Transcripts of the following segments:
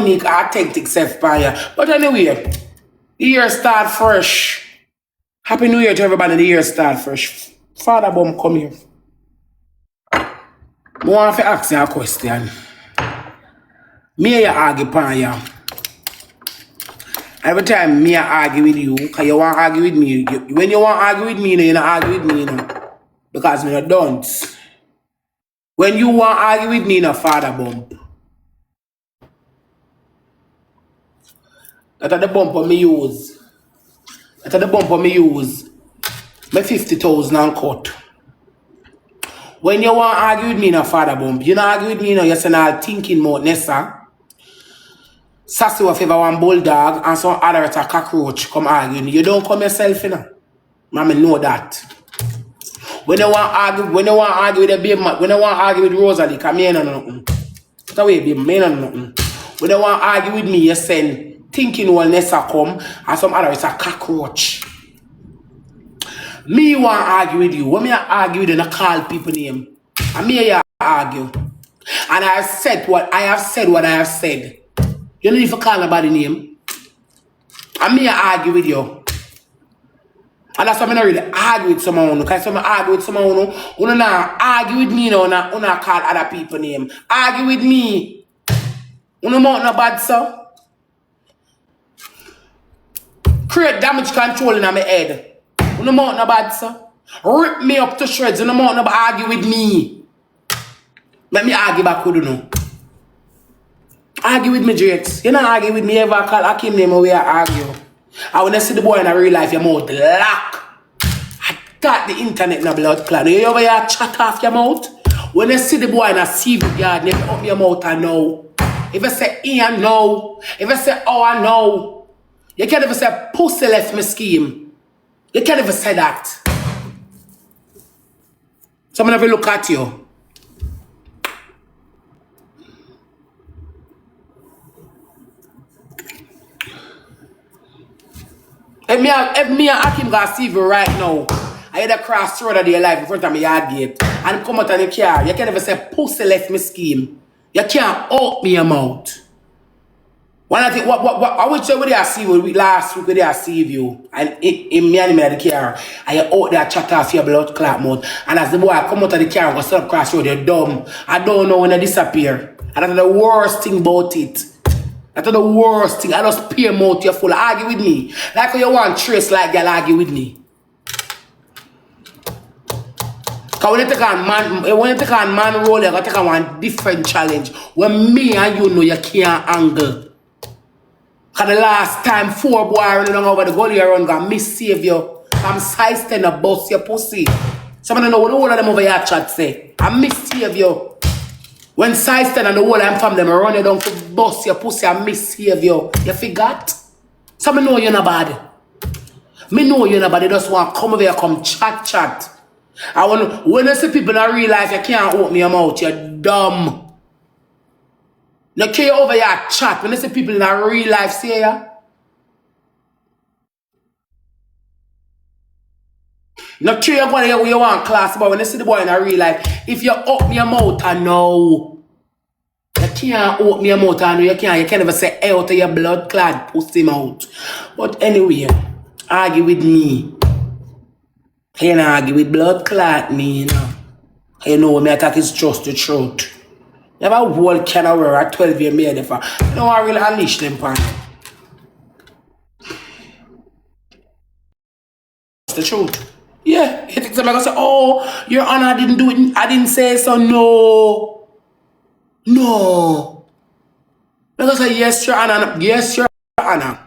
unique, authentic self by you. But anyway, the year start fresh. Happy New Year to everybody. The year start fresh. Father Bomb, come here. I want to ask you a question. Me you argue pan you. Every time me I argue with you, because you want to argue with me. When you want to argue with me, you don't argue with me, you know. Because me not don't. When you want to argue with me, Father Bump. That's the bump me use. That's the bump me use. My 50,000 and cut. When you want to argue with me, Father Bump, you don't argue with me, you're saying all thinking mode, Nessa. Sassy will favor one bulldog and some other a cockroach come argue me. You don't come yourself, you know. Mama know that. When you want to argue with the baby, when you want to argue with Rosealee, come here, nothing. That's the way, baby, me nothing. When you want to argue with me, you send thinking one Nessa come and some other is a cockroach. Me want to argue with you. When me argue with you, I call people name. And me you argue. And I have said what I have said. You don't need to call nobody name. And me argue with you. And that's why I don't really argue with someone. Because when I argue with someone, you don't argue with me, you don't call other people name. Argue with me. You don't want no bad, sir. Create damage control in my head. You don't want no bad, sir. Rip me up to shreds. You don't want no argue with me. Let me argue back with you know. Argue with me, Jakes. You don't argue with me ever call Akim name where I argue. And when I see the boy in real life, your mouth lock. I thought the internet in a blood clot. You ever hear chat off your mouth? When I see the boy in a CV yard, never up your mouth, I know. If I say I know. If I say oh, I know. You can't even say pussy left me scheme. You can't even say that. Someone ever look at you. If me and Akim got see you right now, I had a cross road of their life in front of my yard gate and come out of the car, you can't even say pussy left me scheme. You can't open me your mouth. When I think I would say what they see you last week, where they see you and in me and the car, and you out there chat off your blood clot mouth. And as the boy come out of the car and go stop cross road, you're dumb. I don't know when they disappear. And that's the worst thing about it. That's the worst thing. I just peer mouth you full. Argue with me. Like when you want trace like girl argue with me. Cause when you take on man role, you gotta take on one different challenge. When me and you know you can't angle. Cause the last time 4 boys running down over the gully around got missave you. I'm sized and a bust your pussy. Someone know what all of them over here chat say. I missave you. When size 10 and the whole I'm from them, I run you down to bust your pussy and misbehave you. You forgot? So me know you're not bad. Me know you're not bad. You just want to come over here, come chat. When you see people in real life, you can't open your mouth. You're dumb. You can't over here chat. When you see people in real life, say ya. Not sure you're going to you want class, but when you see the boy in a real life, if you open your mouth and know, you can't open your mouth and know, you can't even say out of your blood clad pussy mouth. But anyway, argue with me. You can't argue with blood clot me, you know. You know, me attack is just the truth. You have a whole can of wear at 12 years made for. You know, I really unleash them pan. It's the truth. Yeah, you think somebody gonna say, oh, your honor, I didn't do it. I didn't say so. No. They're gonna say, yes, your honor. Yes, your honor.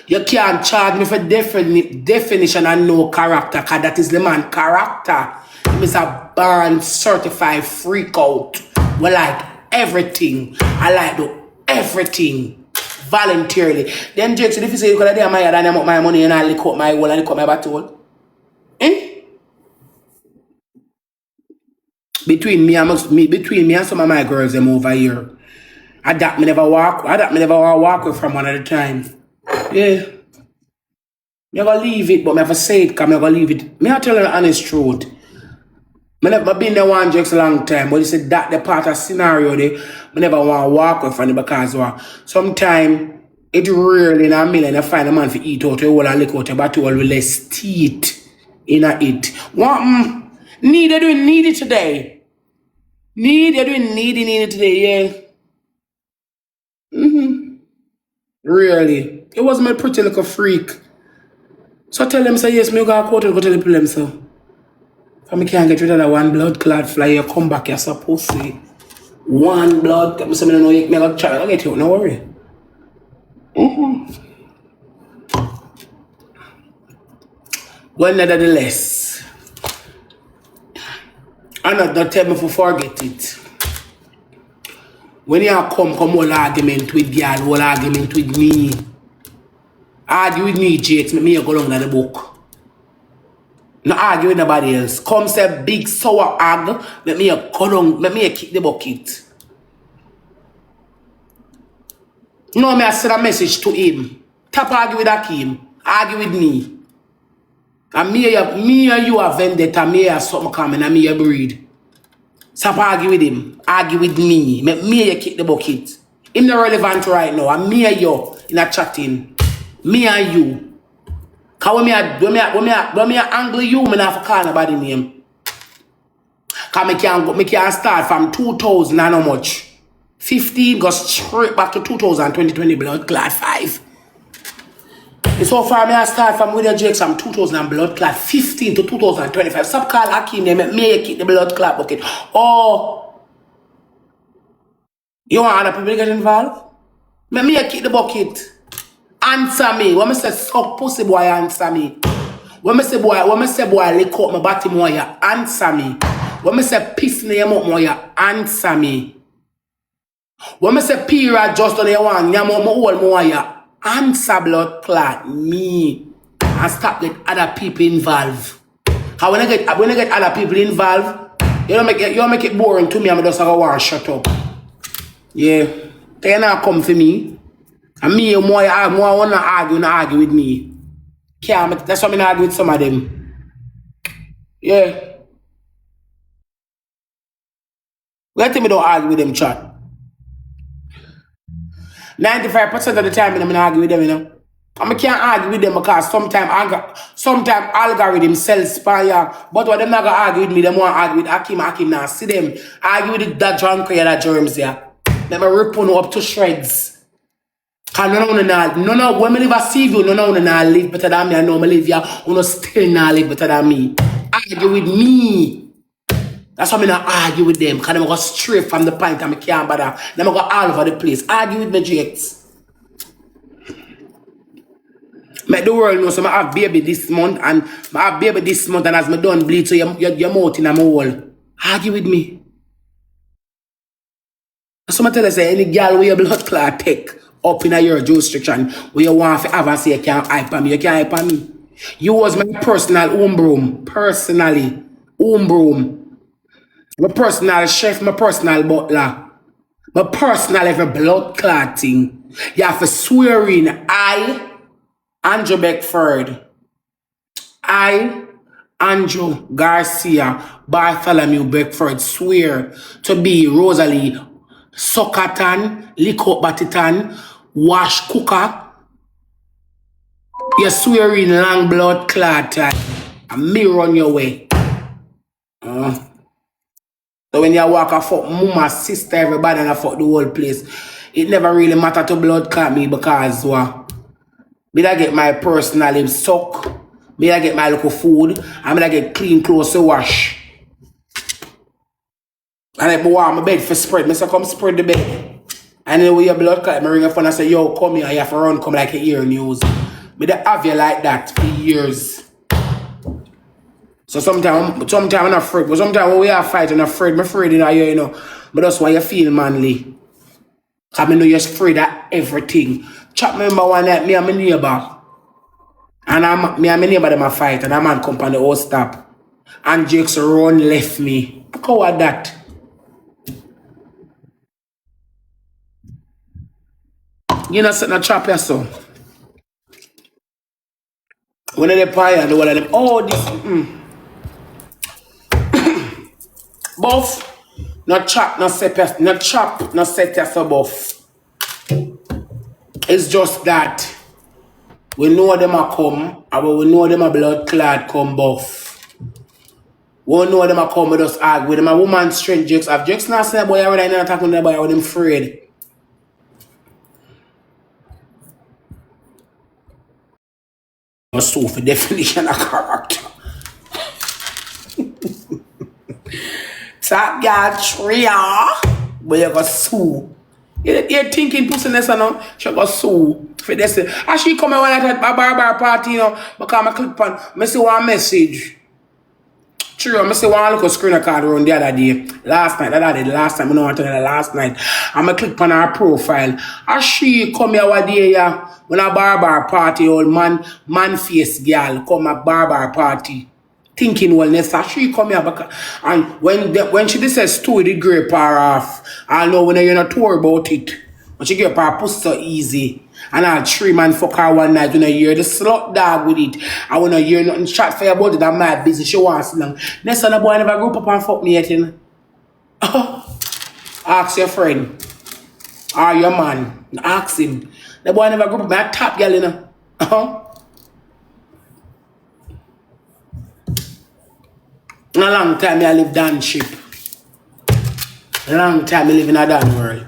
You can't charge me for definition and no character, because that is the man character. He is a born certified freak out. We like everything. I like do everything voluntarily. Then Jake said, if you say you could have done my head and I want my money and I lick up my wall and lick up my battle. Between me and some of my girls them over here. I that me never walk away from one at a time. Yeah. Me gonna leave it, but me have to say it because me gonna leave it. Me I tell you the honest truth. I never been there one Jakes a long time, but you said that the part of scenario there, I never want to walk with from it because sometimes it really in a million you find a man for eat out your whole and lick out your bottle with less teeth in a it. What need you doing need it today? You're doing need it today, yeah. Really. It was my pretty little freak. So tell them say yes, me go out and go tell the people them so. If I can't get rid of that one blood clot fly, you come back, you're supposed to say. One blood, I'm saying, no, you can try to get you, no worry. Well, nevertheless, I'm not tell me to forget it. When you come all argument with girl, all argument with me, argue with me, Jakes, make me go along in the book. No argue with nobody else. Come say big sour arg, let me go down, let me kick the bucket. No, me I send a message to him. Tap argue with Akeem. Argue with me. And me and you are vendetta, me and something coming, and me a breed. Stop argue with him. Argue with me. Me and you kick the bucket. Him not relevant right now. And me and you in a chatting. Me and you. Cause when me angle you, me not for call nobody name. Cause me can start from 2000 and how much? 15 go straight back to 2020 blood clot 5. So far me I start from with the Jakes from 2000 and blood clot 15 to 2025. Stop call Akeem name me keep the blood clot bucket. Oh, you want other people to get involved? Me keep the bucket. Answer me. When I say suck pussy boy, answer me. When I say boy lick up my body more, you answer me. When I say piss name up more, you answer me. When I say period just on the one, you more more, you answer blood clot me. And stop get other people involved. Cause when I get other people involved, you don't make it boring to me. I'm just like want shut up. Yeah. They not come for me. And me more wanna argue with me. That's why I'm argue with some of them. Yeah. Let me don't argue with them, chat. 95% of the time I'm argue with them, you know. I can't argue with them because sometimes algorithm sells spire. But when them not gonna argue with me, them want to argue with Akeem now. See them argue with that drunk that germs there. Let me rip on up to shreds. Cause none of when me live a see you, none of them live better than me. I know me live here, you still not live better than me. Argue with me. That's why I not argue with them. Cause them go straight from the point and I can't bother. Them go all over the place. Argue with me, Jakes. Make the world know so I have baby this month and as me done bleed so your mouth in a hole. Argue with me. So I tell you say any girl with your blood clot take up in a your jurisdiction where you want to have and say you can't hype on me. You can't hype on me. You was my personal home broom. Personally. Home broom. My personal chef, my personal butler. My personal every blood clotting. You have to swear in Andrew Beckford. Andrew Garcia Bartholomew Beckford swear to be Rosealee Sokatan, Lick-up Batitan, Wash Cooker. You swear in long blood clot and me run your way. So when you walk a fuck mama, sister, everybody and I fuck the whole place, it never really matter to blood clot me because me I get my personal suck. Me I get my local food. And I get clean clothes to wash. And I want my bed for spread. Me say come spread the bed. And then when your blood clot, me ring a phone and say, yo, come here. You have to run come like a ear news. Me they have you like that for years. So sometimes I'm not afraid. But sometimes when we are fighting, I'm afraid in here, you know. But that's why you feel manly. Because I know you're afraid of everything. Chat member one night, me and my neighbor. And me and my neighbor them a fight. And a man come on the house stop. And Jakes run left me. How are that? You know sitting a trap here so. When they pie and the one of them, oh this Buff. Not chop, not set, not chop, not set as a buff. It's just that we know them a come, and we know them a blood clad come buff. We know them a come with us argue with them a woman strength jokes. If jokes not say boy already not talking to the boy with them afraid. So for definition of character. Top girl tria, but you go sue. You're thinking pussiness or no? She go sue for this. As she come when I at a barber party, you know, because I click on, I see one message. True, I see one look at screen card around the other day. Last night, last time, I know what I tell you last night. I'm click on her profile. As she come here one day, yeah, when a barber party, old man face girl come a barber party. Thinking wellness, as she come here back, and when she says story the grape her off, I know when you're not tour about it. When she get her pussy so easy. And I'll 3 man fuck her one night when I hear the slut dog with it. I wanna hear nothing chat for about it, I'm mad busy, she wants long. Next time the boy never grew up and fuck me yet, you know. Ask your friend. Or your man. Ask him. The boy never grew up, I'm a top girl, you know. A long time I live down ship. A long time I live in a down world.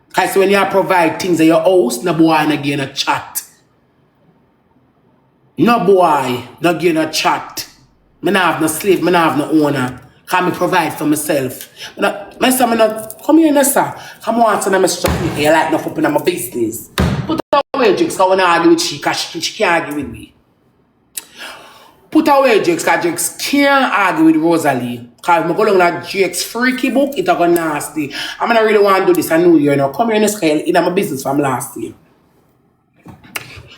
Because when you provide things at your house, no boy not getting a chat. No boy not getting a chat. I don't have no slave, I don't have no owner. Because I provide for myself. I say, come here, Nessa. Come on, send a message to me. You like nothing in my business. Put away, Jakes, because I want to argue with she, because she can't argue with me. Put away Jakes, because Jakes can't argue with Rosealee. Because if I go along that Jakes freaky book, it's going nasty. I'm not really want to do this a new year now. Come here in the scale, in my business from last year.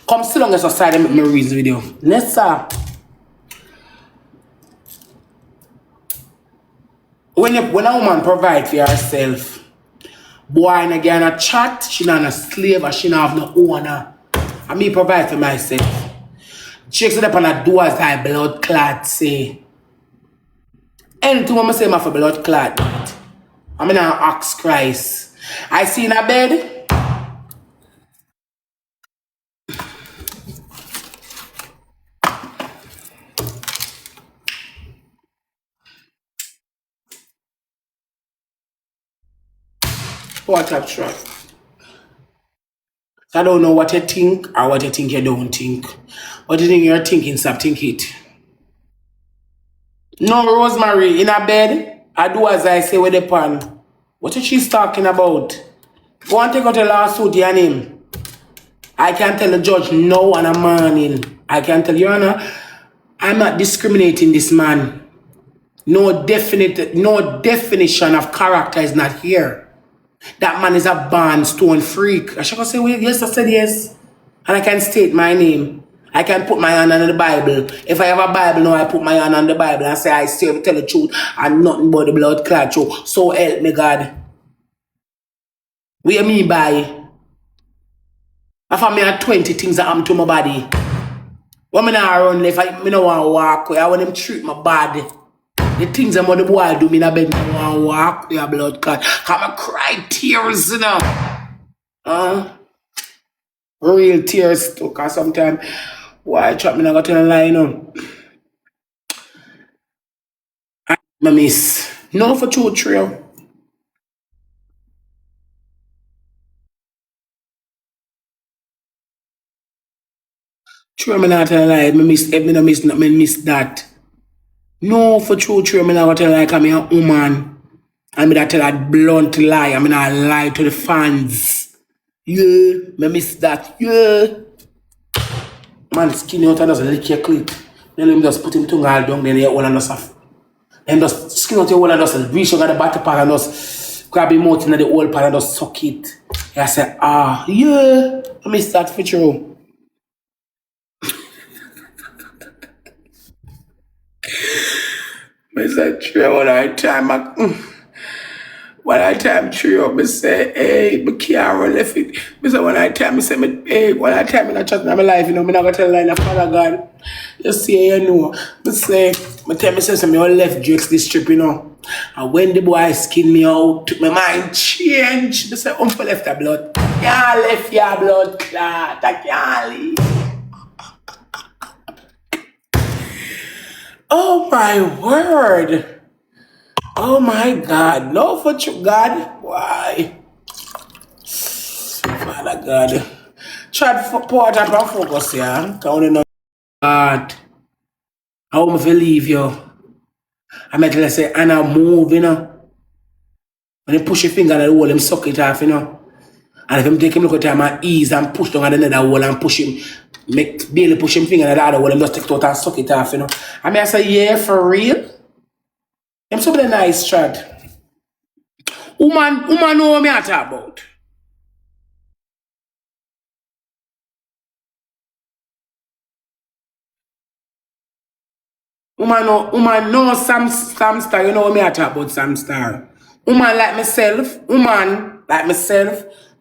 Come sit down as a side and make me read the video. Nessa. When a woman provides for herself, boy and again a chat, she not a slave or she not have no owner. And me provide for myself. Chicks it up on a door as I blood clot say. Anything I say for blood clot. I'm in an ox Christ. I see in a bed. What up, track? I don't know what you think or what you think you don't think. What you think you're thinking, stop think it. No, Rosemary, in a bed, I do as I say with the pan. What is she talking about? Go and take out a lawsuit, your name. I can tell the judge no and a morning. I can tell Your Honor, I'm not discriminating this man. No definition of character is not here. That man is a born stone freak. I should say, well, yes, I said yes. And I can state my name. I can put my hand on the Bible. If I have a Bible now, I put my hand on the Bible and say, I still tell the truth and nothing but the blood clot truth. So help me, God. What you mean by? If I have 20 things that happen to my body. When I not run left, I don't want to walk. I want them treat my body. The things that the boy do, I don't want to walk with a blood clot. I cry tears, you know. Real tears too, because sometimes why trap me not got to the line on. I miss. No for true trail. True me not tell a lie. Me miss that. No for true trail, me not got to tell a lie, because I'm a woman. And me that tell a blunt lie. I'm not lie to the fans. Yeah, me miss that. Yeah. Man, skinny out and just lick your clit. Then him just put him tongue all down, then he all and just have. Then just skin out your hole and just reach out the bottom part and just grab him out in the whole part and just suck it. And I say, yeah, I miss that for true. I said, true, when I time true, I say, hey, I can't run left it. I say, when I time, I say, hey, when I time, I chat in my life, you know, I'm not going to tell line of Father God. You see, you know, I say, I tell myself, I'm left Jakes this trip, you know. And when the boy skin me out, my mind changed. They say, Uncle left the blood. Yeah, left your blood clot. I can't leave. Oh my word. Oh my God. No for you, God. Why? Father God. Try to pour that on focus, yeah. Counting on God. I won't believe you. I meant to say, Anna move, you know. When you push your finger at the wall, him suck it off, you know. And if him take him look at him and ease and push down at another wall and push him, make barely push him finger at the other wall, him just take it out and suck it off, you know. I mean, I say, yeah, for real. Him so nice chat. Woman know what me I talk about. Woman know Sam Star, you know what me I talk about Sam Star. Woman like myself,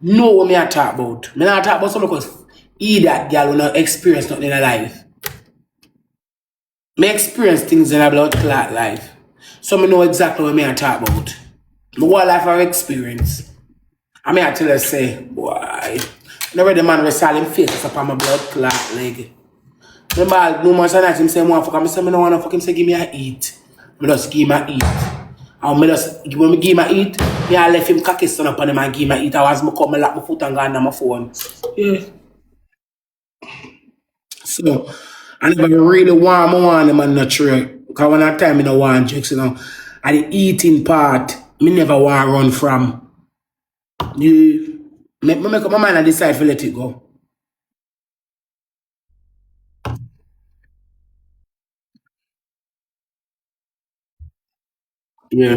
know what me I talk about. Me not talk about something because that girl will not experience nothing in her life. Me experience things in a blood clot life. So me know exactly what me I talk about. My whole life I experience. I mean I tell her say, boy, never the man was him face up on my blood clot leg. Remember, no man said him say one fuck. I say me no wanna fuck him say give me a eat. Me just give him a eat. And me just when me give him a eat, me I left him cocky son up on him and give him a eat. I was me come, me lock my foot and go on my phone. Yeah. So I never really want him and not sure. Because when I time me no want jokes, you know. At the eating part, me never want run from. You me make up my mind and decide to let it go. Yeah.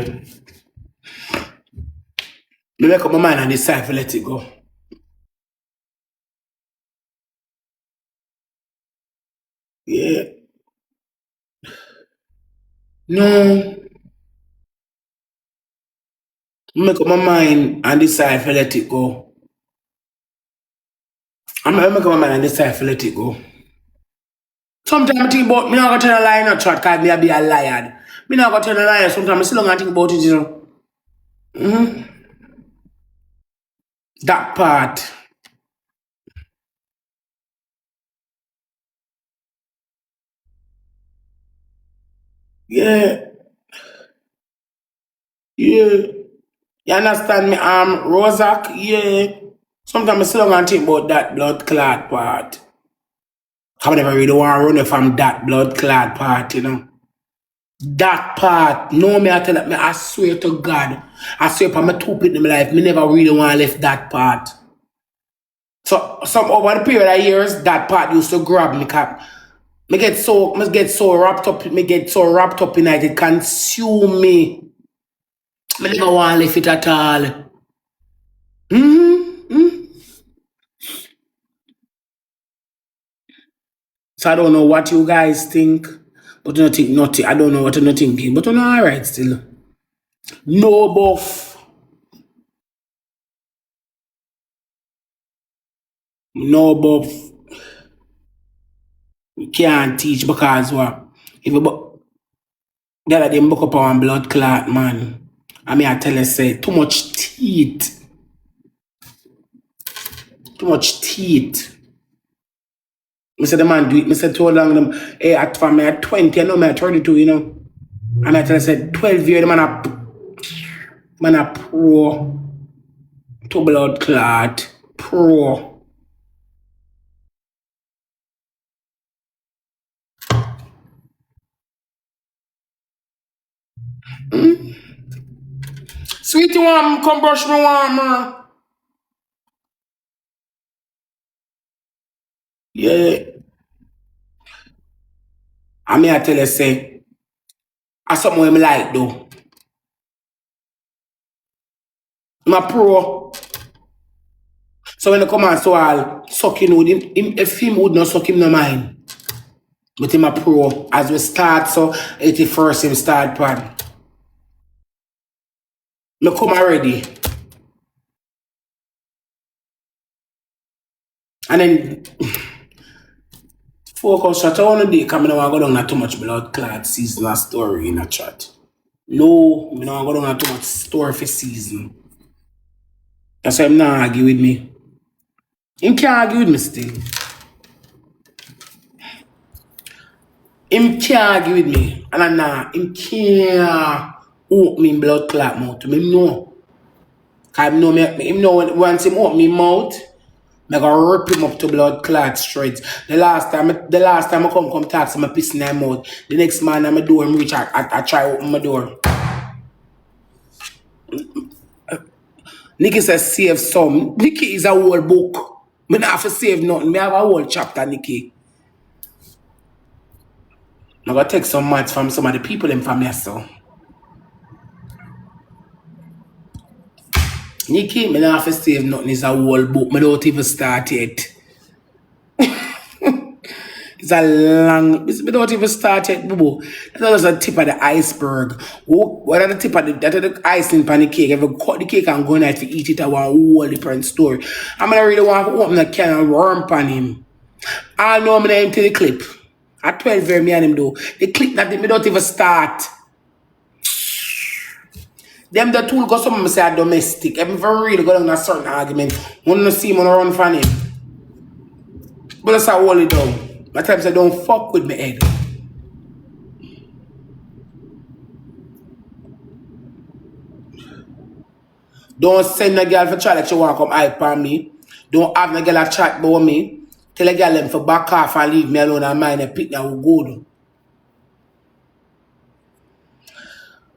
Me make up my mind and decide to let it go. Yeah. No. Make up my mind and decide to let it go. I'm make up my mind and decide to let it go. Sometimes I think about me not gonna tell a lie in a chat because me a be a liar. Me not gonna tell a lie. Sometimes I still don't think about it, you know. That part. Yeah, yeah. You understand me? Rosak, yeah. Sometimes I still don't think about that blood clot part. I never really want to run away from that blood clot part, you know. That part, no me I tell me, I swear to God, I swear for my two in my life, me never really want to left that part. So some over the period of years, that part used to grab me cap. Me get so wrapped up in it, it consume me. Me never want to leave it at all. So I don't know what you guys think, but you don't think nothing. I don't know what you're thinking, but you're alright still. No buff, no buff. You can't teach because what? If you the other day book up on blood clot man. I mean I tell you say too much teeth. Too much teeth. I said the man do it. I said too long them hey at for me at 20, I know me at 32, you know. And I tell you said 12 years the man a pro to blood clot. Pro. Sweetie warm, come brush me warmer. Yeah. I mean I tell you say I something me like though. I'm a pro. So when I come and so I'll suck him with him, if him would not suck him no mind. But him a pro. As we start, so 81st him start pan. Me come already. And then focus shot on the day coming I go down not too much blood clot season story in a chat. No, I don't go down too much store for season. That's why I'm not argue with me. Him can't argue with me still. Him can't argue with me. And I'm not. Him can't open me blood clot mouth to me. No. Because him know once him open me mouth, I gonna rip him up to blood clot straight. The last time I come talk, so I piss in my mouth. The next man I'm door him reach, I try open my door. Nikki says save some. Nikki is a whole book. I don't have to save nothing. I have a whole chapter, Nikki. I'm gonna take some maths from some of the people in family so. Nikki, I don't have to save nothing. It's a whole book. I don't even start yet. It's a long. We don't even start yet, boo. That's just the tip of the iceberg. What are the tip of the icing on the cake? If you cut the cake and go in to eat it, I want a whole different story. I'm gonna really want to open a can of worm on him. I know I'm gonna empty the clip. At 12 me and him though. The clip that me don't even start. Them the tool go some say domestic. If very really go down a certain argument, want to see him on run from him. But that's how hold it down. My times I don't fuck with my head. Don't send a girl for try that you want to come hype on me. Don't have a girl a chat about me. Tell a girl them for back off and leave me alone and mind a pick that will go.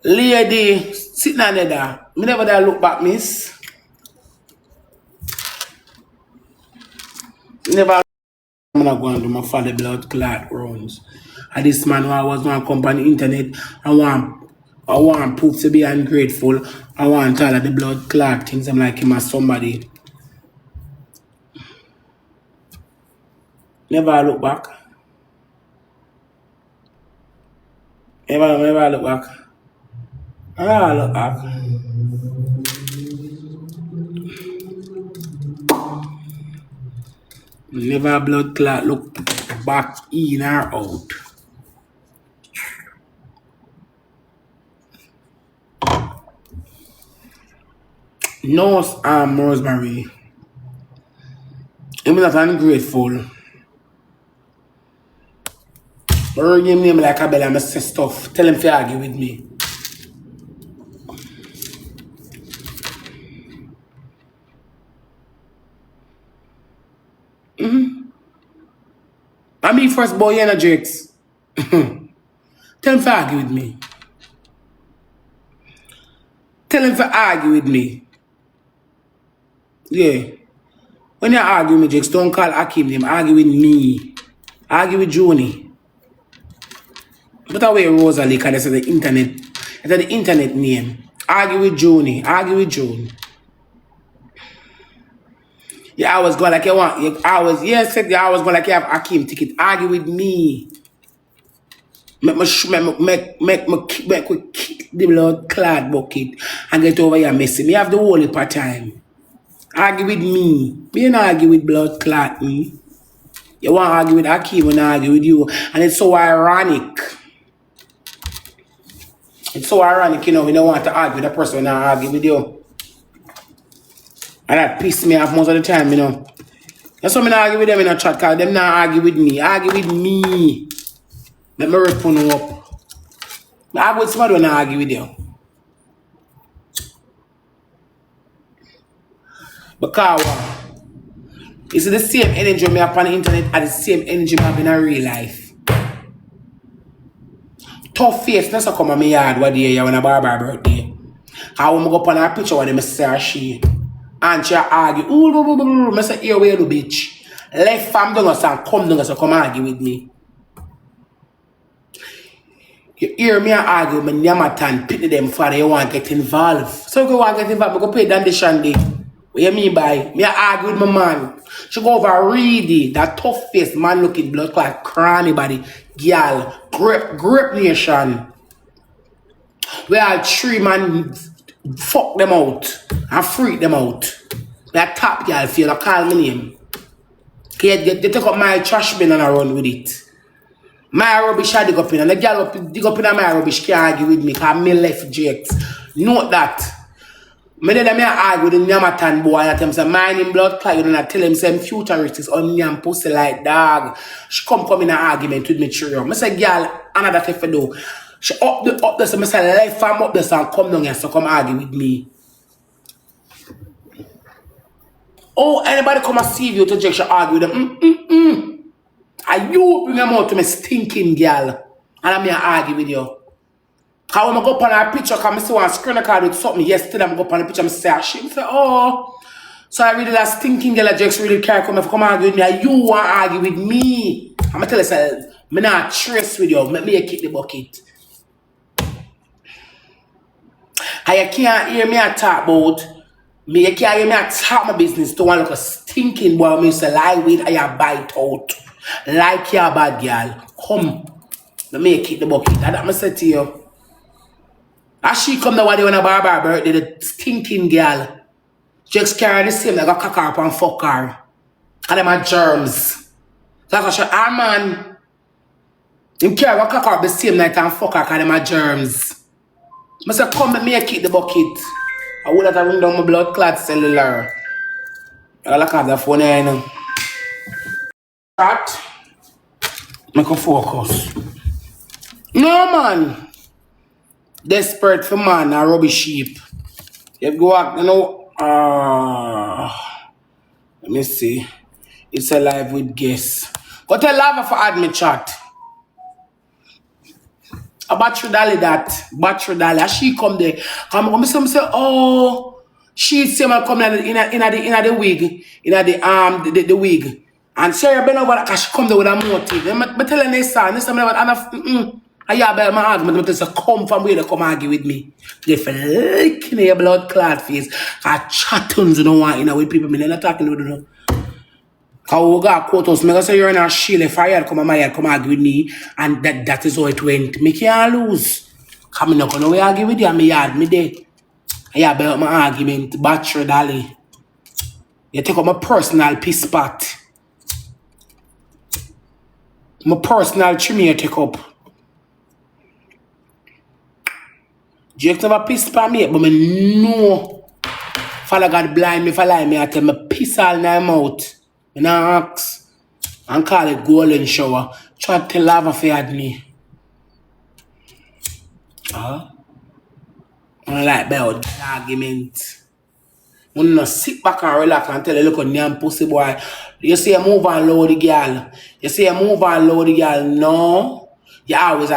Lady, sitting on there. Me never there look back, miss. Never. I'm not going to do my father blood clot rounds. And this man who I was going to come on the internet, I want proof to be ungrateful. I want all of the blood clot things. I'm like him as somebody. Never look back. Never look back. I look back. Never blood clot look back in or out. No, Rosealee. I'm not ungrateful. But him name like a belly, I say stuff. Tell him to argue with me. I'm me first boy energetics. Tell him to argue with me. Tell him to argue with me. Yeah. When you argue with Jakes, don't call Akim name. Argue with me. Argue with Joni. But away Rosealee, because that's the internet. That's the internet name. Argue with Joni. Argue with Joni. You always go like you want. You always go like you have Akim ticket. Argue with me. Make me kick the blood clad bucket and get over your messy. Me have the whole heap of time. Argue with me. Me not argue with blood clot me. You want to argue with Akim and argue with you. And it's so ironic. It's so ironic, you know, we don't want to argue with a person and argue with you. And that pisses me off most of the time, you know. That's why I argue with them in a chat, because them not argue with me. Argue with me. Let me rip on up. I argue with somebody when I argue with you. Because it's the same energy me have on the internet and the same energy me have in a real life. Tough face, that's come on my yard one day when a barber birthday. I want to go up on a picture when they say she. And she argue. I say, here where you bitch. Left fam down and come down and come argue with me. You hear me argue, my Yamatan pity them for you want to get involved. So if you want to get involved, I go pay Dandy Shandy. What you mean by? Me argue with my man. She go over ready, that tough face man looking blood clot cranny body. Girl, grip nation. We all three man fuck them out and freak them out. That top girl feel I call my name. They take up my trash bin and I run with it. My rubbish I dig up in, and the girl dig up in my rubbish can't argue with me, because me left Jakes. Note that. Me then me argue with the Yamatan boy and tell him say mine in blood clot, and I tell him say futurist is on and pussy like dog. She come in an argument with me true. Me say girl, another thing for do. She up the so me say left farm up the and come down here so come argue with me. Oh, anybody come and see you to Jake, she argue with them. And you bring them out to me stinking girl. And I'm here argue with you. Because when I go up on her picture, because I see one screen card with something yesterday, I go up on the picture and say, she say, oh. So I really that stinking girl that Jakes really care come argue with me. And you want to argue with me. I'm going to tell you, say, I'm not trace with you. Let me kick the bucket. And you can't hear me talk about me. You can't hear me talk my business to one like a stinking boy. Me say lie with and you bite out. Like you a bad girl. Come. Let me kick the bucket. That's what I say to you. As she come the one day when a barber birthday, the stinking girl. Jakes carry the same like a cock her up and fuck her. And them are germs. That's what she man. Him carry a cock her up the same night and fuck her because them are germs. I say, come let me kick the bucket. I would have to ring down my blood clot cellular. I look at the phone here, you know. That make a focus. No man. Desperate for man, a rubbish sheep. You go out, you know. Let me see. It's alive with guests. Go tell Lava for admin chat. A battery dolly that. Battery dolly. As she come there. Come say, oh, she see me come in the wig. In the wig. And Sarah been over because she come there with a motive. I tell her next time, I have my argument, but say come from where they come argue with me. They feel like in your blood clot face. I chat tons, you know what, with people, I'm not talking with them. Because we got quotas, I say you're in a shield, if I had come and my head come argue with me, and that is how it went. Me can't lose. Because I'm not going to argue with you, and me yard me there. I have my argument, battery dolly. You take up my personal piss spot. My personal trim you take up. Jake never pissed for me, but me know Father God blind me for lie me. I tell me piss all in my mouth. I ask and call it golden shower. Try to tell Lava for me. I like about the argument. When you sit back and relax and tell you look at damn pussy boy. You say move and load the girl. You say move and load the girl. No. You always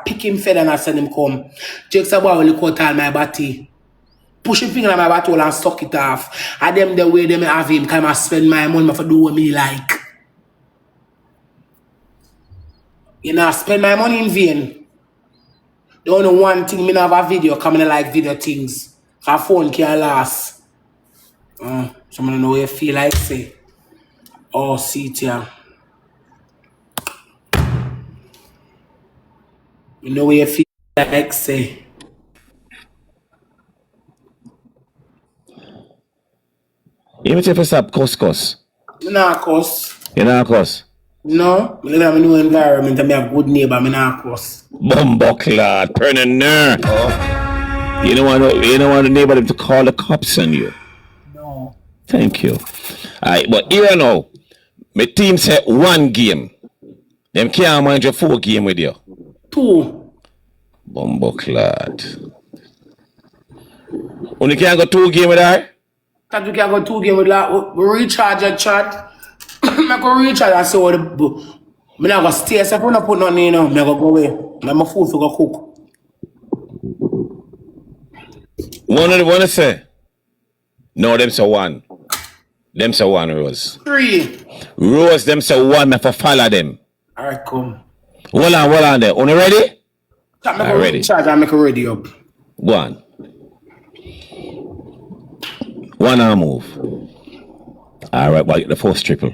pick him fed and I send him come. Jake said, boy, will look out all my body. Push him finger on my body and suck it off. And them the way them have him, can I spend my money for do what me like. You know, spend my money in vain. The only one thing, me have a video, coming to like video things. Our phone can't last. Someone know what you feel like, say. Oh, see it here. You know what you feel like, say. You want to stop cuss? You not cuss. You not cuss? No. I live in a new environment and I have good neighbor, I not cuss. Bumbuckler, preneur. Oh. You don't want the neighbor to call the cops on you. No. Thank you. Alright, but here now, my team say 1 game. Them can't manage a 4 game with you. 2. Bumbuckler. Only can't go 2 game with her? That we can go 2 games with like recharge a chat. I go recharge and see what the I'm not gonna stay so if I'm not put nothing in, I'm gonna go away. I'm my food to go cook. One say? No, them say 1. Them say 1, Rose. 3. Rose, them say 1, me for follow them. Alright, come. Hold on there. You ready? I'm gonna recharge and make a ready up. Go on. 1 arm move. Alright, well, the first triple.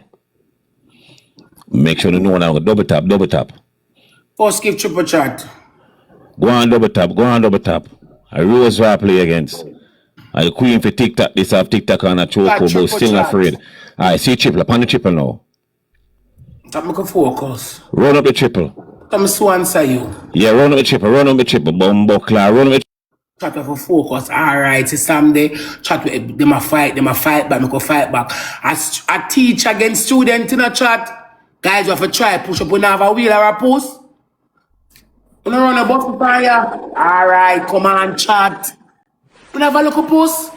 Make sure you know now. Double tap. First give triple chat. Go on double tap. I Rose I play against. I queen for TikTok. This have TikTok on a choke, but still not afraid. I see triple. Upon the triple now. That make a focus. Run up the triple. Come so answer you. Yeah, run up the triple. Run up the triple. Bumbleclaw. Run up the Chat with a focus. Alright, it's Sunday. Chat with them a fight back, make a fight back. As I teach against student in a chat. Guys, you have to try push up, we have a wheel or a post. We don't run a bus for fire. Alright, come on, chat. We have a look post.